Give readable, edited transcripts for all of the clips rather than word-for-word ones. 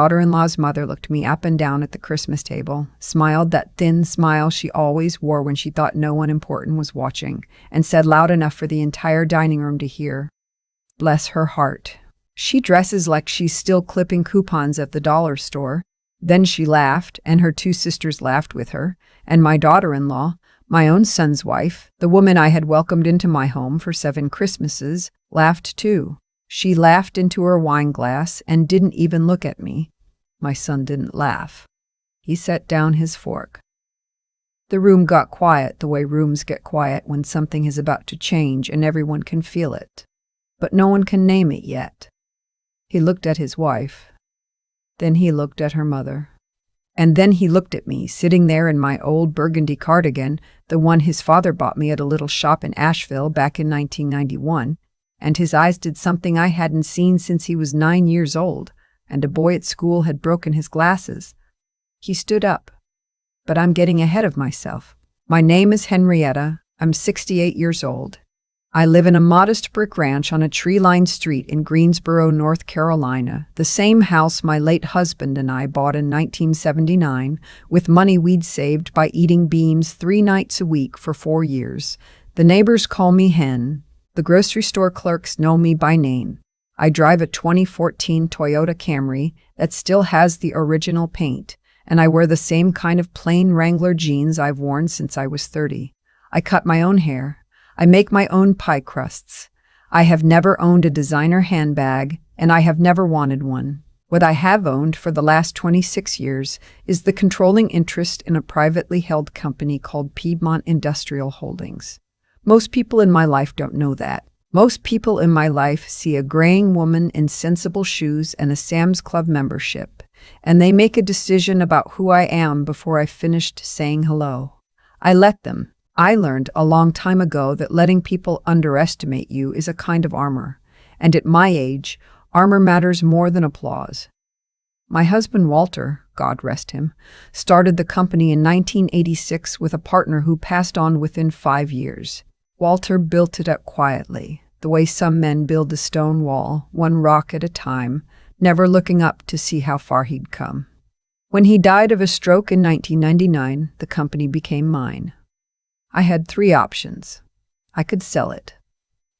Daughter-in-law's mother looked me up and down at the Christmas table, smiled that thin smile she always wore when she thought no one important was watching, and said loud enough for the entire dining room to hear, "Bless her heart. She dresses like she's still clipping coupons at the dollar store." Then she laughed, and her two sisters laughed with her, and my daughter-in-law, my own son's wife, the woman I had welcomed into my home for 7 Christmases, laughed too. She laughed into her wine glass and didn't even look at me. My son didn't laugh. He set down his fork. The room got quiet the way rooms get quiet when something is about to change and everyone can feel it. But no one can name it yet. He looked at his wife. Then he looked at her mother. And then he looked at me, sitting there in my old burgundy cardigan, the one his father bought me at a little shop in Asheville back in 1991, and his eyes did something I hadn't seen since he was 9 years old, and a boy at school had broken his glasses. He stood up. But I'm getting ahead of myself. My name is Henrietta. I'm 68 years old. I live in a modest brick ranch on a tree-lined street in Greensboro, North Carolina, the same house my late husband and I bought in 1979 with money we'd saved by eating beans 3 nights a week for 4 years. The neighbors call me Hen. The grocery store clerks know me by name. I drive a 2014 Toyota Camry that still has the original paint, and I wear the same kind of plain Wrangler jeans I've worn since I was 30. I cut my own hair. I make my own pie crusts. I have never owned a designer handbag, and I have never wanted one. What I have owned for the last 26 years is the controlling interest in a privately held company called Piedmont Industrial Holdings. Most people in my life don't know that. Most people in my life see a graying woman in sensible shoes and a Sam's Club membership, and they make a decision about who I am before I finished saying hello. I let them. I learned a long time ago that letting people underestimate you is a kind of armor, and at my age, armor matters more than applause. My husband Walter, God rest him, started the company in 1986 with a partner who passed on within 5 years. Walter built it up quietly, the way some men build a stone wall, one rock at a time, never looking up to see how far he'd come. When he died of a stroke in 1999, the company became mine. I had 3 options. I could sell it.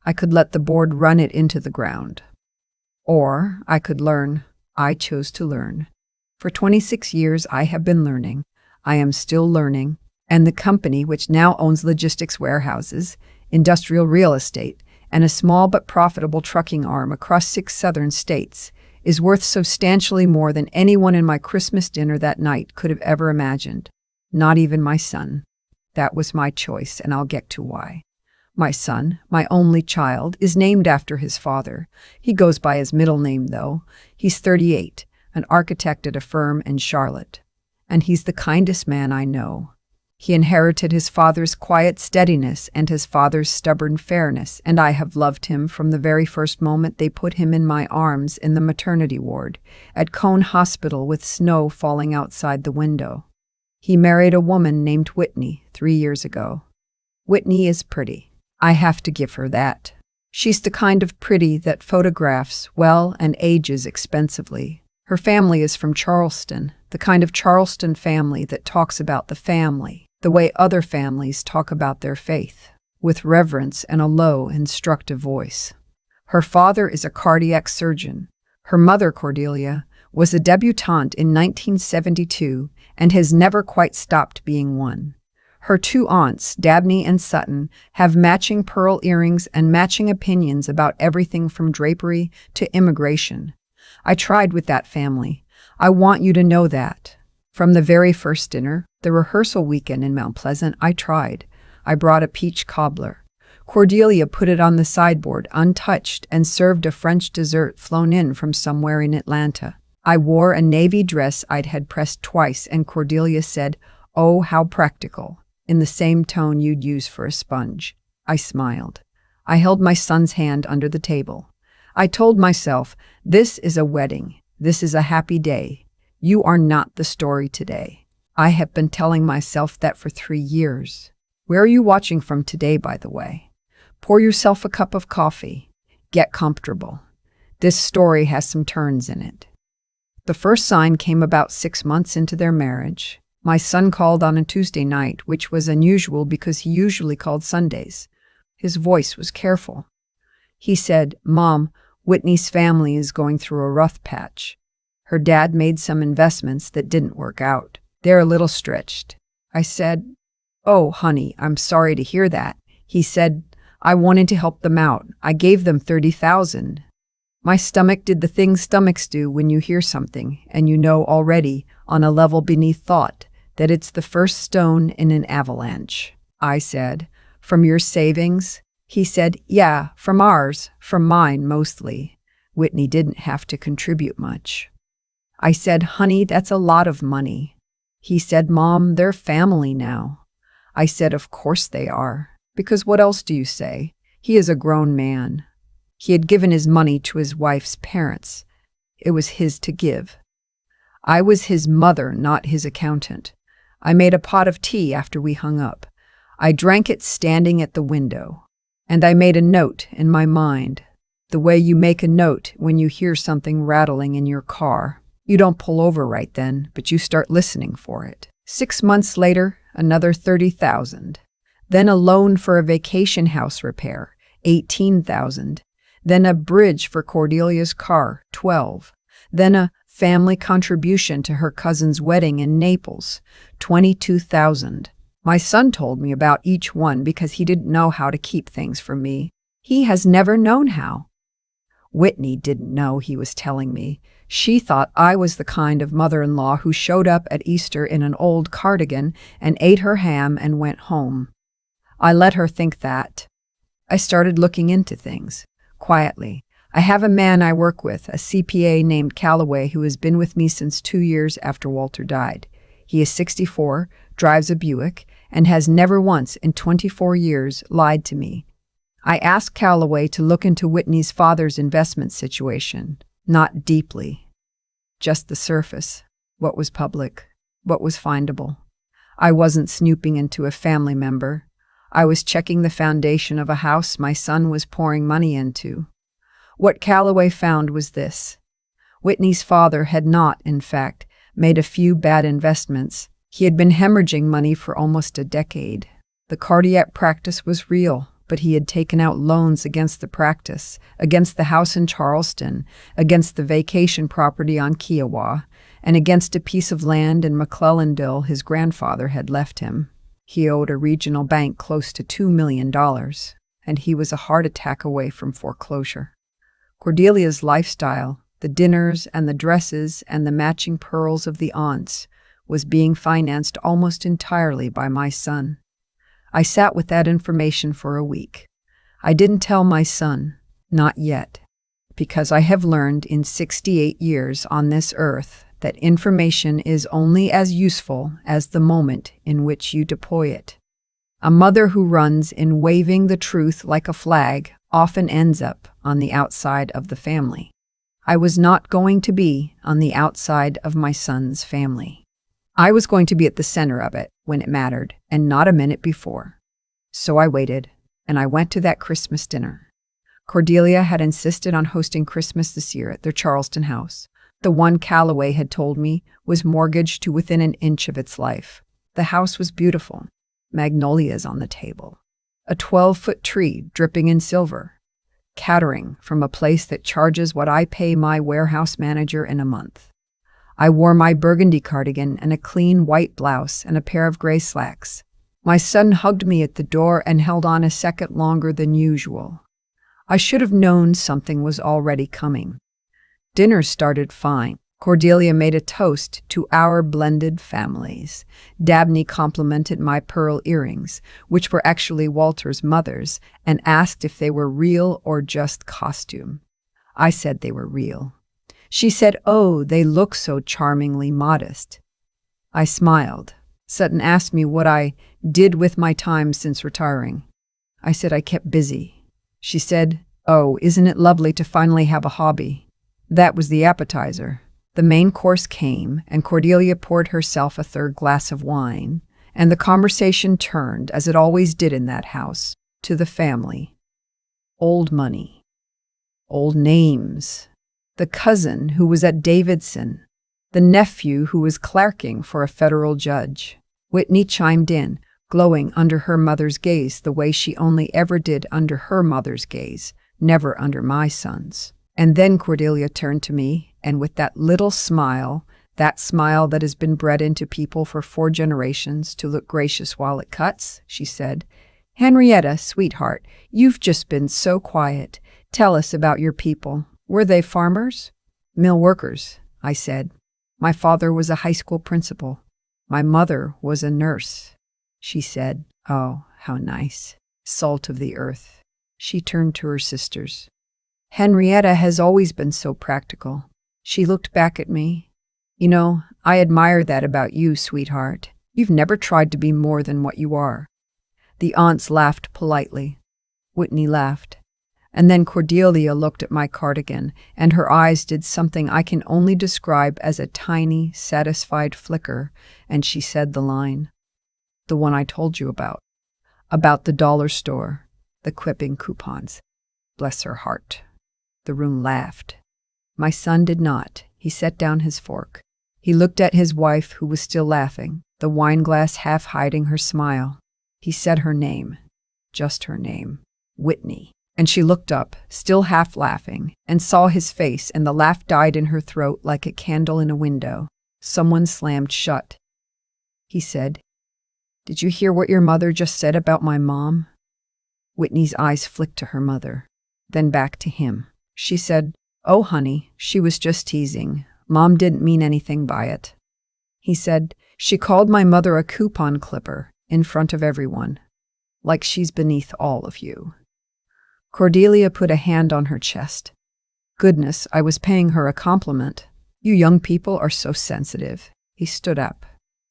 I could let the board run it into the ground. Or I could learn. I chose to learn. For 26 years I have been learning. I am still learning. And the company, which now owns logistics warehouses, industrial real estate, and a small but profitable trucking arm across 6 southern states, is worth substantially more than anyone in my Christmas dinner that night could have ever imagined. Not even my son. That was my choice, and I'll get to why. My son, my only child, is named after his father. He goes by his middle name, though. He's 38, an architect at a firm in Charlotte. And he's the kindest man I know. He inherited his father's quiet steadiness and his father's stubborn fairness, and I have loved him from the very first moment they put him in my arms in the maternity ward at Cone Hospital with snow falling outside the window. He married a woman named Whitney 3 years ago. Whitney is pretty. I have to give her that. She's the kind of pretty that photographs well and ages expensively. Her family is from Charleston, the kind of Charleston family that talks about the family, the way other families talk about their faith, with reverence and a low, instructive voice. Her father is a cardiac surgeon. Her mother, Cordelia, was a debutante in 1972 and has never quite stopped being one. Her 2 aunts, Dabney and Sutton, have matching pearl earrings and matching opinions about everything from drapery to immigration. I tried with that family. I want you to know that. From the very first dinner, the rehearsal weekend in Mount Pleasant, I tried. I brought a peach cobbler. Cordelia put it on the sideboard untouched and served a French dessert flown in from somewhere in Atlanta. I wore a navy dress I'd had pressed twice, and Cordelia said, "Oh, how practical," in the same tone you'd use for a sponge. I smiled. I held my son's hand under the table. I told myself, this is a wedding. This is a happy day. You are not the story today. I have been telling myself that for 3 years. Where are you watching from today, by the way? Pour yourself a cup of coffee. Get comfortable. This story has some turns in it. The first sign came about 6 months into their marriage. My son called on a Tuesday night, which was unusual because he usually called Sundays. His voice was careful. He said, "Mom, Whitney's family is going through a rough patch. Her dad made some investments that didn't work out. They're a little stretched." I said, "Oh, honey, I'm sorry to hear that." He said, "I wanted to help them out. I gave them $30,000. My stomach did the thing stomachs do when you hear something, and you know already, on a level beneath thought, that it's the first stone in an avalanche." I said, "From your savings?" He said, "Yeah, from ours, from mine mostly. Whitney didn't have to contribute much." I said, "Honey, that's a lot of money." He said, "Mom, they're family now." I said, "Of course they are, because what else do you say? He is a grown man." He had given his money to his wife's parents. It was his to give. I was his mother, not his accountant. I made a pot of tea after we hung up. I drank it standing at the window. And I made a note in my mind, the way you make a note when you hear something rattling in your car. You don't pull over right then, but you start listening for it. 6 months later, another $30,000. Then a loan for a vacation house repair, $18,000. Then a bridge for Cordelia's car, $12,000. Then a family contribution to her cousin's wedding in Naples, $22,000. My son told me about each one because he didn't know how to keep things from me. He has never known how. Whitney didn't know he was telling me. She thought I was the kind of mother-in-law who showed up at Easter in an old cardigan and ate her ham and went home. I let her think that. I started looking into things, quietly. I have a man I work with, a CPA named Calloway, who has been with me since 2 years after Walter died. He is 64, drives a Buick, and has never once in 24 years lied to me. I asked Calloway to look into Whitney's father's investment situation, not deeply, just the surface, what was public, what was findable. I wasn't snooping into a family member. I was checking the foundation of a house my son was pouring money into. What Calloway found was this. Whitney's father had not, in fact, made a few bad investments. He had been hemorrhaging money for almost a decade. The cardiac practice was real, but he had taken out loans against the practice, against the house in Charleston, against the vacation property on Kiowa, and against a piece of land in McClellandville his grandfather had left him. He owed a regional bank close to $2 million, and he was a heart attack away from foreclosure. Cordelia's lifestyle, the dinners and the dresses and the matching pearls of the aunts, was being financed almost entirely by my son. I sat with that information for a week. I didn't tell my son, not yet, because I have learned in 68 years on this earth that information is only as useful as the moment in which you deploy it. A mother who runs in waving the truth like a flag often ends up on the outside of the family. I was not going to be on the outside of my son's family. I was going to be at the center of it when it mattered, and not a minute before. So I waited, and I went to that Christmas dinner. Cordelia had insisted on hosting Christmas this year at their Charleston house. The one Calloway had told me was mortgaged to within an inch of its life. The house was beautiful. Magnolias on the table. A 12-foot tree dripping in silver. Catering from a place that charges what I pay my warehouse manager in a month. I wore my burgundy cardigan and a clean white blouse and a pair of gray slacks. My son hugged me at the door and held on a second longer than usual. I should have known something was already coming. Dinner started fine. Cordelia made a toast to our blended families. Dabney complimented my pearl earrings, which were actually Walter's mother's, and asked if they were real or just costume. I said they were real. She said, "Oh, they look so charmingly modest." I smiled. Sutton asked me what I did with my time since retiring. I said I kept busy. She said, "Oh, isn't it lovely to finally have a hobby?" That was the appetizer. The main course came, and Cordelia poured herself a third glass of wine, and the conversation turned, as it always did in that house, to the family. Old money. Old names. The cousin who was at Davidson, The nephew who was clerking for a federal judge. Whitney chimed in, glowing under her mother's gaze the way she only ever did under her mother's gaze, never under my son's. And then Cordelia turned to me, and with that little smile, that smile that has been bred into people for 4 generations to look gracious while it cuts, she said, "Henrietta, sweetheart, you've just been so quiet. Tell us about your people. Were they farmers?" "Mill workers," I said. "My father was a high school principal. My mother was a nurse." She said, "Oh, how nice. Salt of the earth." She turned to her sisters. "Henrietta has always been so practical." She looked back at me. "You know, I admire that about you, sweetheart. You've never tried to be more than what you are." The aunts laughed politely. Whitney laughed. And then Cordelia looked at my cardigan, and her eyes did something I can only describe as a tiny, satisfied flicker, and she said the line. The one I told you about the dollar store, the quipping coupons. Bless her heart. The room laughed. My son did not. He set down his fork. He looked at his wife, who was still laughing, the wine glass half hiding her smile. He said her name, just her name, Whitney. And she looked up, still half laughing, and saw his face, and the laugh died in her throat like a candle in a window. Someone slammed shut. He said, "Did you hear what your mother just said about my mom?" Whitney's eyes flicked to her mother, then back to him. She said, "Oh, honey, she was just teasing. Mom didn't mean anything by it." He said, "She called my mother a coupon clipper in front of everyone, like she's beneath all of you." Cordelia put a hand on her chest. Goodness, I was paying her a compliment. You young people are so sensitive. He stood up.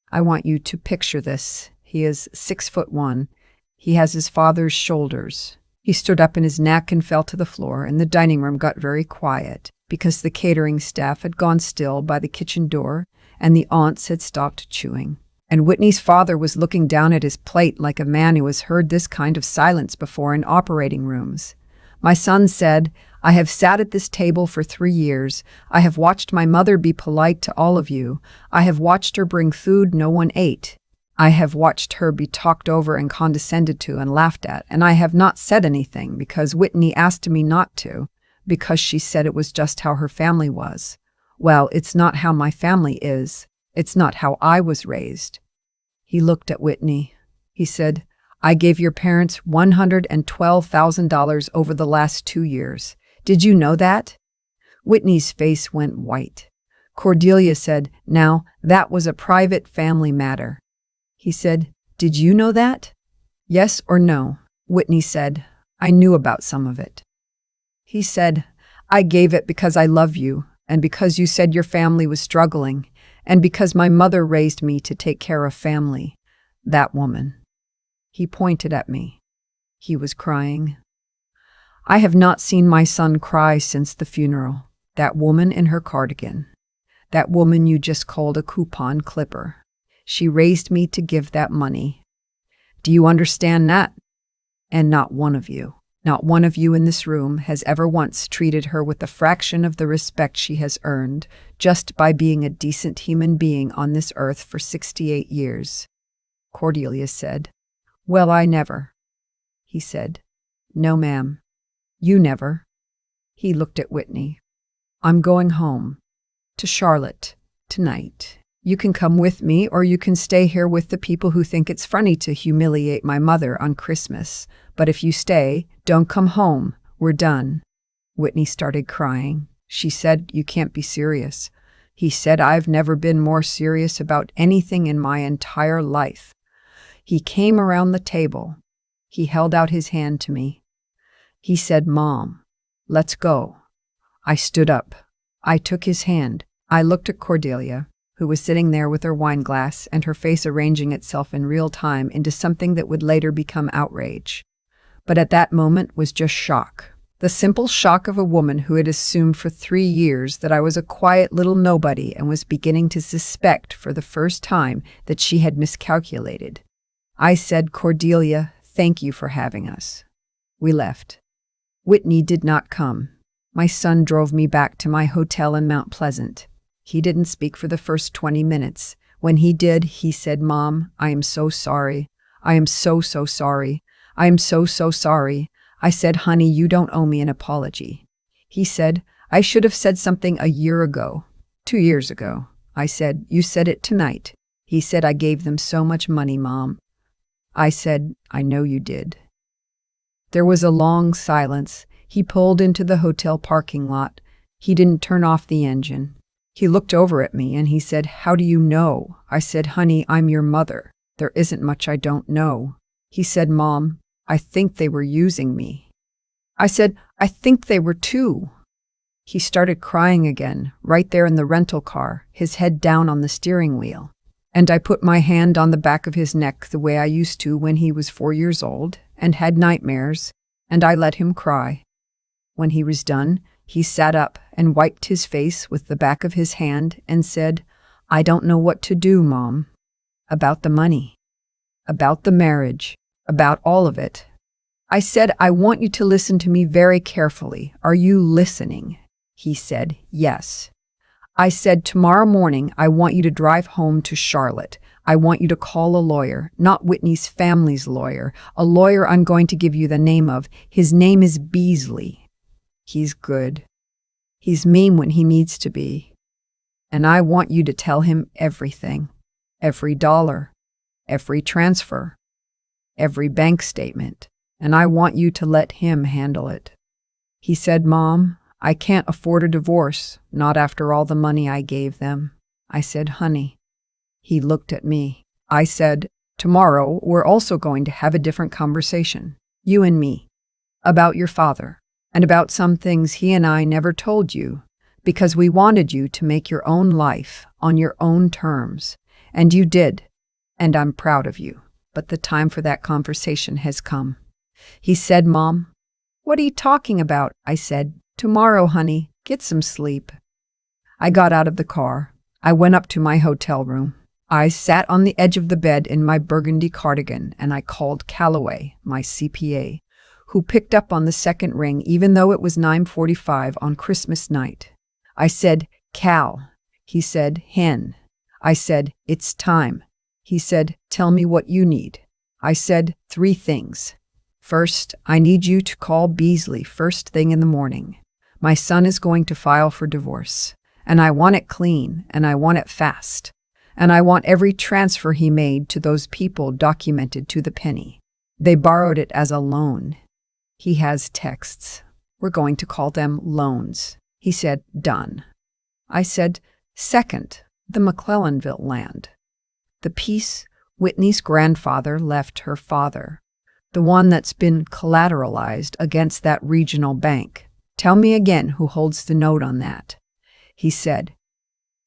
"I want you to picture this. He is 6'1". He has his father's shoulders." He stood up in his neck and fell to the floor, and the dining room got very quiet, because the catering staff had gone still by the kitchen door, and the aunts had stopped chewing. And Whitney's father was looking down at his plate like a man who has heard this kind of silence before in operating rooms. My son said, "I have sat at this table for 3 years. I have watched my mother be polite to all of you. I have watched her bring food no one ate. I have watched her be talked over and condescended to and laughed at, and I have not said anything because Whitney asked me not to, because she said it was just how her family was. Well, it's not how my family is. It's not how I was raised." He looked at Whitney. He said, "I gave your parents $112,000 over the last 2 years. Did you know that?" Whitney's face went white. Cordelia said, "Now, that was a private family matter." He said, "Did you know that?" "Yes or no?" Whitney said, "I knew about some of it." He said, "I gave it because I love you, and because you said your family was struggling, and because my mother raised me to take care of family. That woman." He pointed at me. He was crying. I have not seen my son cry since the funeral. That woman in her cardigan. That woman you just called a coupon clipper. She raised me to give that money. Do you understand that? And not one of you in this room has ever once treated her with a fraction of the respect she has earned just by being a decent human being on this earth for 68 years. Cordelia said, "Well, I never." He said, "No, ma'am. You never." He looked at Whitney. "I'm going home. To Charlotte. Tonight. You can come with me, or you can stay here with the people who think it's funny to humiliate my mother on Christmas. But if you stay, don't come home. We're done." Whitney started crying. She said, "You can't be serious." He said, "I've never been more serious about anything in my entire life." He came around the table. He held out his hand to me. He said, "Mom, let's go." I stood up. I took his hand. I looked at Cordelia, who was sitting there with her wine glass and her face arranging itself in real time into something that would later become outrage. But at that moment was just shock. The simple shock of a woman who had assumed for 3 years that I was a quiet little nobody and was beginning to suspect for the first time that she had miscalculated. I said, "Cordelia, thank you for having us." We left. Whitney did not come. My son drove me back to my hotel in Mount Pleasant. He didn't speak for the first 20 minutes. When he did, he said, "Mom, I am so sorry. I am so sorry. I am so sorry." I said, "Honey, you don't owe me an apology." He said, "I should have said something a year ago, 2 years ago." I said, "You said it tonight." He said, "I gave them so much money, Mom." I said, "I know you did." There was a long silence. He pulled into the hotel parking lot. He didn't turn off the engine. He looked over at me and he said, "How do you know?" I said, "Honey, I'm your mother. There isn't much I don't know." He said, "Mom, I think they were using me." I said, "I think they were too." He started crying again, right there in the rental car, his head down on the steering wheel. And I put my hand on the back of his neck the way I used to when he was 4 years old and had nightmares, and I let him cry. When he was done, he sat up and wiped his face with the back of his hand and said, "I don't know what to do, Mom. About the money, about the marriage, about all of it." I said, "I want you to listen to me very carefully. Are you listening?" He said, "Yes." I said, "Tomorrow morning, I want you to drive home to Charlotte. I want you to call a lawyer, not Whitney's family's lawyer, a lawyer I'm going to give you the name of. His name is Beasley. He's good. He's mean when he needs to be. And I want you to tell him everything, every dollar, every transfer, every bank statement, and I want you to let him handle it." He said, "Mom, I can't afford a divorce, not after all the money I gave them." I said, "Honey." He looked at me. I said, "Tomorrow, we're also going to have a different conversation, you and me, about your father, and about some things he and I never told you, because we wanted you to make your own life on your own terms, and you did, and I'm proud of you. But the time for that conversation has come." He said, "Mom, what are you talking about?" I said, "Tomorrow, honey, get some sleep." I got out of the car. I went up to my hotel room. I sat on the edge of the bed in my burgundy cardigan, and I called Calloway, my CPA, who picked up on the second ring even though it was 9:45 on Christmas night. I said, "Cal." He said, "Hen." I said, "It's time." He said, "Tell me what you need." I said, 3 things. First, I need you to call Beasley first thing in the morning. My son is going to file for divorce, and I want it clean, and I want it fast, and I want every transfer he made to those people documented to the penny. They borrowed it as a loan. He has texts. We're going to call them loans. He said, "Done." I said, "Second, the McClellanville land. The piece Whitney's grandfather left her father. The one that's been collateralized against that regional bank. Tell me again who holds the note on that." He said,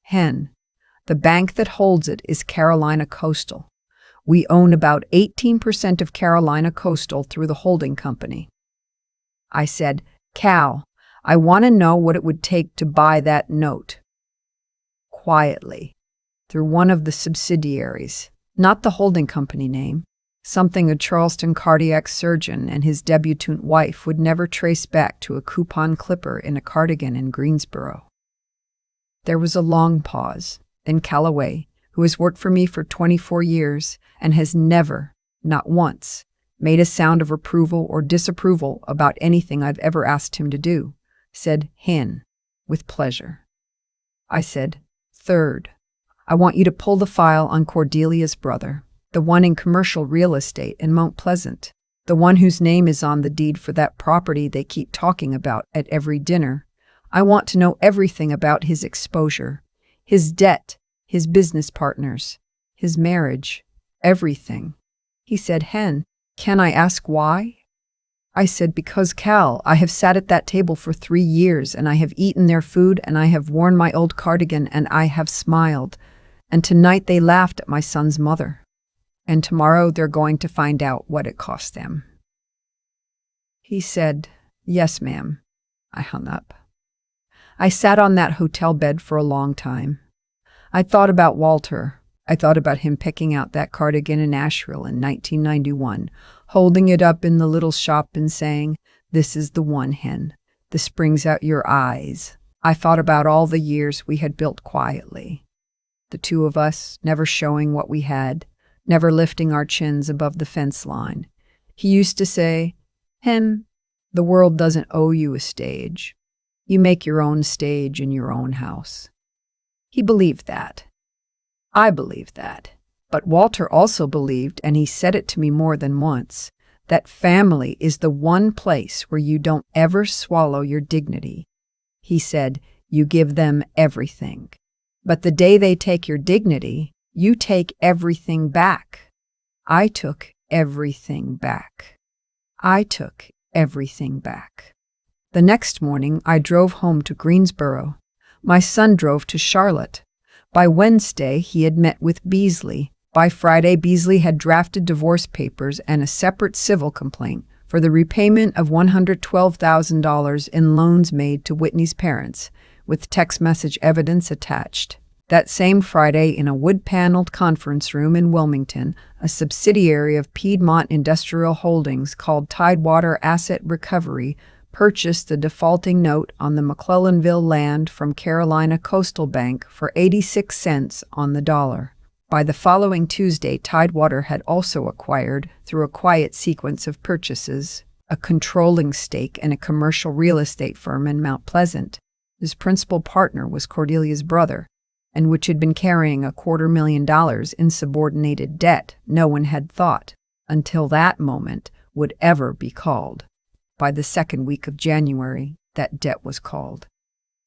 "Hen, the bank that holds it is Carolina Coastal. We own about 18% of Carolina Coastal through the holding company." I said, "Cal, I want to know what it would take to buy that note." Quietly, through one of the subsidiaries, not the holding company name, something a Charleston cardiac surgeon and his debutante wife would never trace back to a coupon clipper in a cardigan in Greensboro. There was a long pause. Then Calloway, who has worked for me for 24 years and has never, not once, made a sound of approval or disapproval about anything I've ever asked him to do, said, "Hen, with pleasure." I said, "Third, I want you to pull the file on Cordelia's brother, the one in commercial real estate in Mount Pleasant, the one whose name is on the deed for that property they keep talking about at every dinner. I want to know everything about his exposure, his debt, his business partners, his marriage, everything." He said, "Hen, can I ask why?" I said, "Because, Cal, I have sat at that table for 3 years, and I have eaten their food, and I have worn my old cardigan, and I have smiled. And tonight they laughed at my son's mother. And tomorrow they're going to find out what it cost them." He said, "Yes, ma'am." I hung up. I sat on that hotel bed for a long time. I thought about Walter. I thought about him picking out that cardigan in Asheville in 1991, holding it up in the little shop and saying, "This is the one, Hen. This brings out your eyes. I thought about all the years we had built quietly. The two of us, never showing what we had, never lifting our chins above the fence line. He used to say, "Hen, the world doesn't owe you a stage. You make your own stage in your own house." He believed that. I believed that. But Walter also believed, and he said it to me more than once, that family is the one place where you don't ever swallow your dignity. He said, you give them everything. But the day they take your dignity, you take everything back. I took everything back. I took everything back. The next morning, I drove home to Greensboro. My son drove to Charlotte. By Wednesday, he had met with Beasley. By Friday, Beasley had drafted divorce papers and a separate civil complaint for the repayment of $112,000 in loans made to Whitney's parents, with text message evidence attached. That same Friday, in a wood-paneled conference room in Wilmington, a subsidiary of Piedmont Industrial Holdings called Tidewater Asset Recovery purchased the defaulting note on the McClellanville land from Carolina Coastal Bank for 86 cents on the dollar. By the following Tuesday, Tidewater had also acquired, through a quiet sequence of purchases, a controlling stake in a commercial real estate firm in Mount Pleasant. His principal partner was Cordelia's brother, and which had been carrying $250,000 in subordinated debt no one had thought, until that moment, would ever be called. By the second week of January, that debt was called.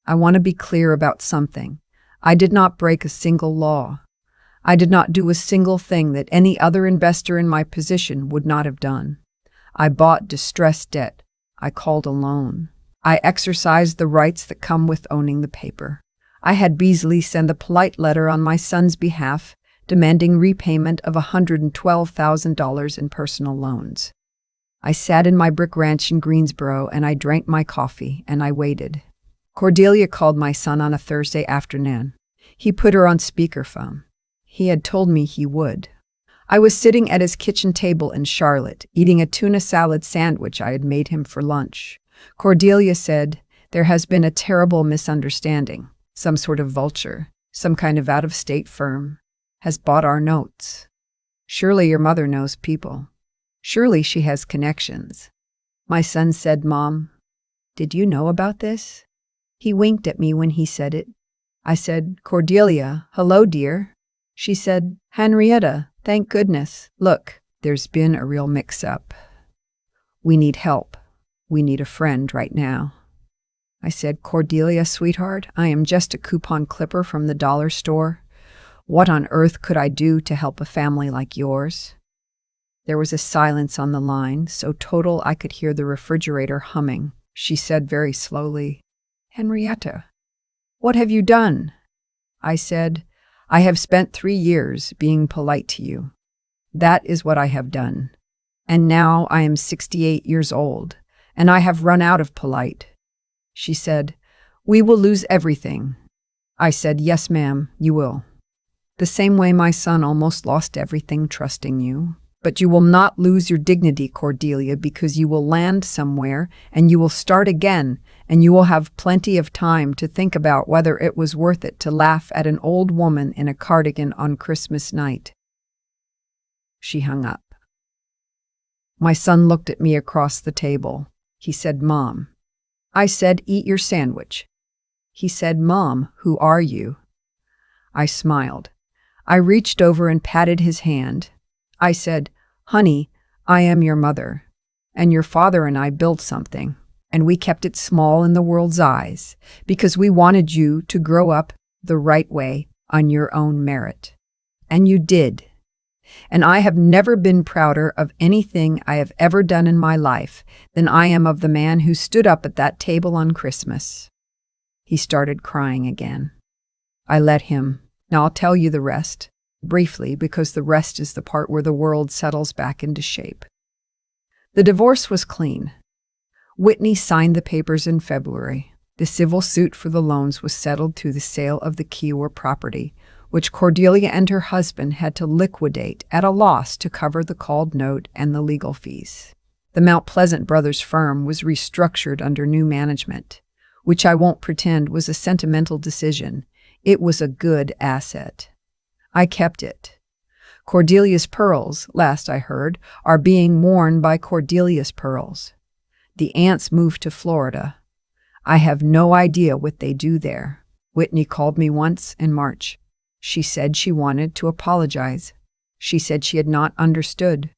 I want to be clear about something. I did not break a single law. I did not do a single thing that any other investor in my position would not have done. I bought distressed debt. I called a loan. I exercised the rights that come with owning the paper. I had Beasley send a polite letter on my son's behalf, demanding repayment of $112,000 in personal loans. I sat in my brick ranch in Greensboro, and I drank my coffee, and I waited. Cordelia called my son on a Thursday afternoon. He put her on speakerphone. He had told me he would. I was sitting at his kitchen table in Charlotte, eating a tuna salad sandwich I had made him for lunch. Cordelia said, "There has been a terrible misunderstanding. Some sort of vulture, some kind of out-of-state firm, has bought our notes. Surely your mother knows people. Surely she has connections." My son said, "Mom, did you know about this?" He winked at me when he said it. I said, "Cordelia, hello, dear." She said, "Henrietta, thank goodness. Look, there's been a real mix-up. We need help. We need a friend right now." I said, "Cordelia, sweetheart, I am just a coupon clipper from the dollar store. What on earth could I do to help a family like yours?" There was a silence on the line, so total I could hear the refrigerator humming. She said very slowly, "Henrietta, what have you done?" I said, "I have spent 3 years being polite to you. That is what I have done. And now I am 68 years old, and I have run out of polite." She said, "We will lose everything." I said, "Yes, ma'am, you will. The same way my son almost lost everything trusting you. But you will not lose your dignity, Cordelia, because you will land somewhere and you will start again, and you will have plenty of time to think about whether it was worth it to laugh at an old woman in a cardigan on Christmas night." She hung up. My son looked at me across the table. He said, "Mom." I said, "Eat your sandwich." He said, "Mom, who are you?" I smiled. I reached over and patted his hand. I said, "Honey, I am your mother, and your father and I built something, and we kept it small in the world's eyes because we wanted you to grow up the right way on your own merit. And you did. And I have never been prouder of anything I have ever done in my life than I am of the man who stood up at that table on Christmas." He started crying again. I let him. Now I'll tell you the rest, briefly, because the rest is the part where the world settles back into shape. The divorce was clean. Whitney signed the papers in February. The civil suit for the loans was settled through the sale of the Kiowa property, which Cordelia and her husband had to liquidate at a loss to cover the called note and the legal fees. The Mount Pleasant Brothers firm was restructured under new management. which I won't pretend was a sentimental decision. It was a good asset. I kept it. Cordelia's pearls, last I heard, are being worn by Cordelia's pearls. The aunts moved to Florida. I have no idea what they do there. Whitney called me once in March. She said she wanted to apologize. She said she had not understood.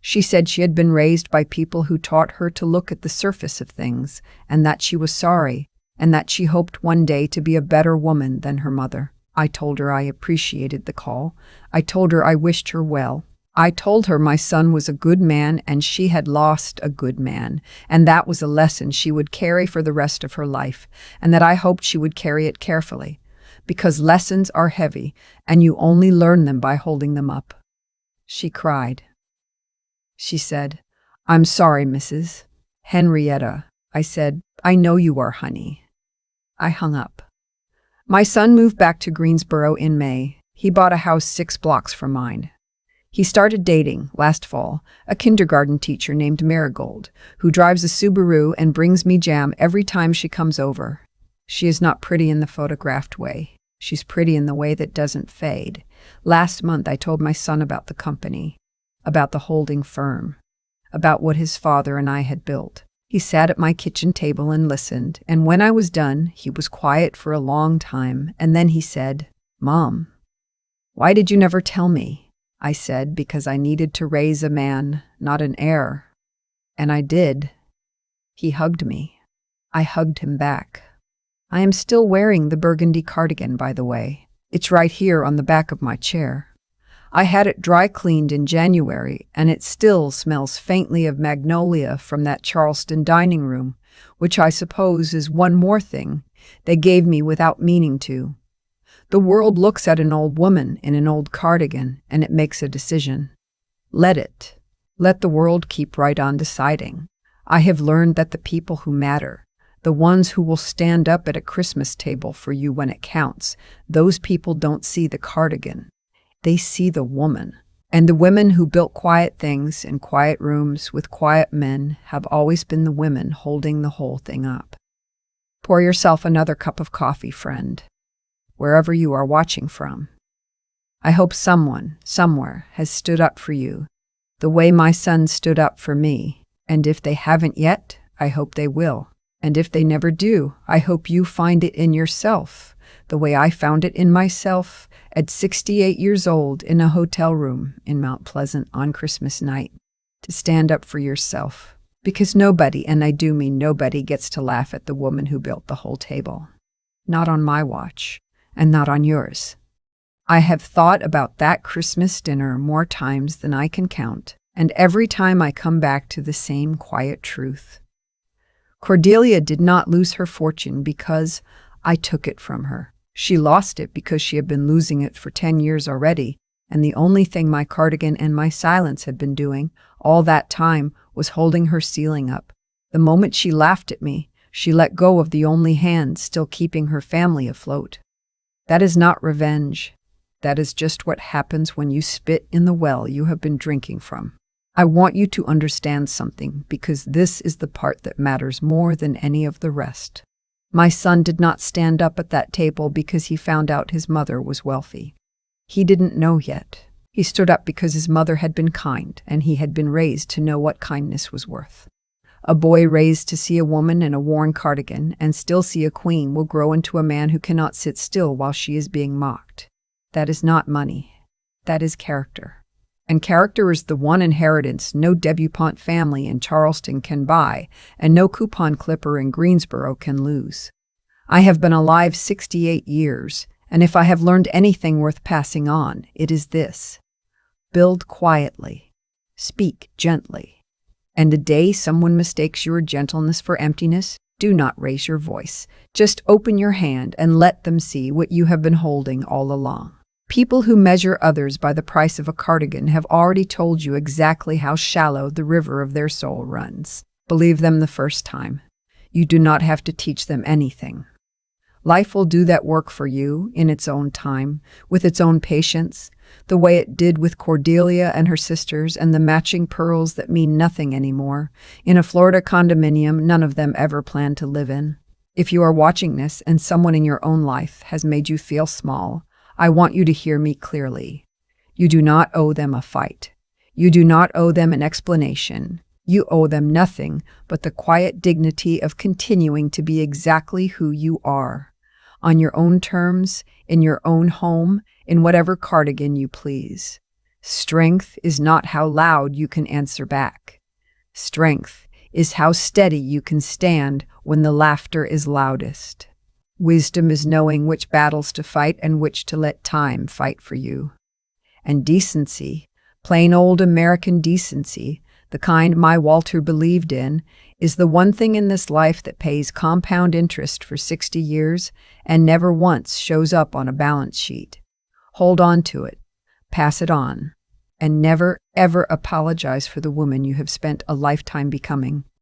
She said she had been raised by people who taught her to look at the surface of things, and that she was sorry, and that she hoped one day to be a better woman than her mother. I told her I appreciated the call. I told her I wished her well. I told her my son was a good man and she had lost a good man, and that was a lesson she would carry for the rest of her life, and that I hoped she would carry it carefully, because lessons are heavy, and you only learn them by holding them up. She cried. She said, "I'm sorry, Mrs. Henrietta." I said, "I know you are, honey." I hung up. My son moved back to Greensboro in May. He bought a house 6 blocks from mine. He started dating, last fall, a kindergarten teacher named Marigold, who drives a Subaru and brings me jam every time she comes over. She is not pretty in the photographed way. She's pretty in the way that doesn't fade. Last month I told my son about the company, about the holding firm, about what his father and I had built. He sat at my kitchen table and listened, and when I was done, he was quiet for a long time, and then he said, "Mom, why did you never tell me?" I said, "Because I needed to raise a man, not an heir." And I did. He hugged me. I hugged him back. I am still wearing the burgundy cardigan, by the way. It's right here on the back of my chair. I had it dry cleaned in January, and it still smells faintly of magnolia from that Charleston dining room, which I suppose is one more thing they gave me without meaning to. The world looks at an old woman in an old cardigan, and it makes a decision. Let it. Let the world keep right on deciding. I have learned that the people who matter, the ones who will stand up at a Christmas table for you when it counts, those people don't see the cardigan. They see the woman. And the women who built quiet things in quiet rooms with quiet men have always been the women holding the whole thing up. Pour yourself another cup of coffee, friend, wherever you are watching from. I hope someone, somewhere, has stood up for you, the way my son stood up for me. And if they haven't yet, I hope they will. And if they never do, I hope you find it in yourself, the way I found it in myself at 68 years old in a hotel room in Mount Pleasant on Christmas night, to stand up for yourself. Because nobody, and I do mean nobody, gets to laugh at the woman who built the whole table. Not on my watch. And not on yours. I have thought about that Christmas dinner more times than I can count, and every time I come back to the same quiet truth. Cordelia did not lose her fortune because I took it from her. She lost it because she had been losing it for 10 years already, and the only thing my cardigan and my silence had been doing all that time was holding her ceiling up. The moment she laughed at me, she let go of the only hand still keeping her family afloat. That is not revenge. That is just what happens when you spit in the well you have been drinking from. I want you to understand something, because this is the part that matters more than any of the rest. My son did not stand up at that table because he found out his mother was wealthy. He didn't know yet. He stood up because his mother had been kind, and he had been raised to know what kindness was worth. A boy raised to see a woman in a worn cardigan and still see a queen will grow into a man who cannot sit still while she is being mocked. That is not money. That is character. And character is the one inheritance no debutante family in Charleston can buy, and no coupon clipper in Greensboro can lose. I have been alive 68 years, and if I have learned anything worth passing on, it is this. Build quietly. Speak gently. And the day someone mistakes your gentleness for emptiness, do not raise your voice. Just open your hand and let them see what you have been holding all along. People who measure others by the price of a cardigan have already told you exactly how shallow the river of their soul runs. Believe them the first time. You do not have to teach them anything. Life will do that work for you in its own time, with its own patience, the way it did with Cordelia and her sisters and the matching pearls that mean nothing anymore, in a Florida condominium none of them ever planned to live in. If you are watching this and someone in your own life has made you feel small, I want you to hear me clearly. You do not owe them a fight. You do not owe them an explanation. You owe them nothing but the quiet dignity of continuing to be exactly who you are, on your own terms, in your own home, in whatever cardigan you please. Strength is not how loud you can answer back. Strength is how steady you can stand when the laughter is loudest. Wisdom is knowing which battles to fight and which to let time fight for you. And decency, plain old American decency, the kind my Walter believed in, is the one thing in this life that pays compound interest for 60 years and never once shows up on a balance sheet. Hold on to it, pass it on, and never, ever apologize for the woman you have spent a lifetime becoming.